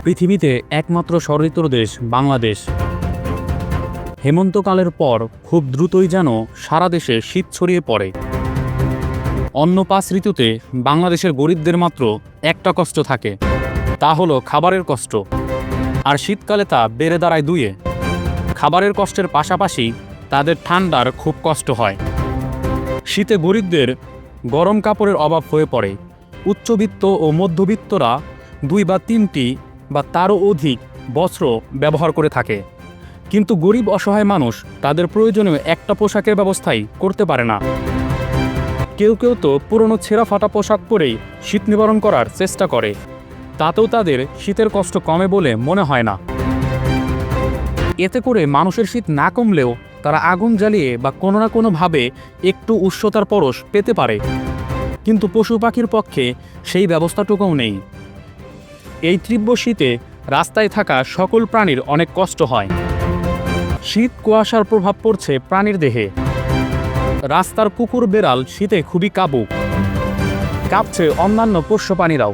পৃথিবীতে একমাত্র ষড়ঋতুর দেশ বাংলাদেশ। হেমন্তকালের পর খুব দ্রুতই যেন সারা দেশে শীত ছড়িয়ে পড়ে। অন্য 5 ঋতুতে বাংলাদেশের গরিবদের মাত্র একটা কষ্ট থাকে, তা হলো খাবারের কষ্ট। আর শীতকালে তা বেড়ে দাঁড়ায় 2-এ। খাবারের কষ্টের পাশাপাশি তাদের ঠান্ডার খুব কষ্ট হয়। শীতে গরিবদের গরম কাপড়ের অভাব হয়ে পড়ে। উচ্চবিত্ত ও মধ্যবিত্তরা 2 বা 3টি বা তারও অধিক বস্ত্র ব্যবহার করে থাকে, কিন্তু গরিব অসহায় মানুষ তাদের প্রয়োজনীয় একটা পোশাকের ব্যবস্থাই করতে পারে না। কেউ কেউ তো পুরনো ছেঁড়া ফাটা পোশাক পরেই শীত নিবারণ করার চেষ্টা করে, তাতেও তাদের শীতের কষ্ট কমে বলে মনে হয় না। এতে করে মানুষের শীত না কমলেও তারা আগুন জ্বালিয়ে বা কোনো না কোনোভাবে একটু উষ্ণতার পরশ পেতে পারে, কিন্তু পশু পাখির পক্ষে সেই ব্যবস্থাটুকুও নেই। এই তীব্র শীতে রাস্তায় থাকা সকল প্রাণীর অনেক কষ্ট হয়। শীত কুয়াশার প্রভাব পড়ছে প্রাণীর দেহে। রাস্তার কুকুর বেড়াল শীতে খুবই কাবুক, কাঁপছে অন্যান্য পোষ্য প্রাণীরাও।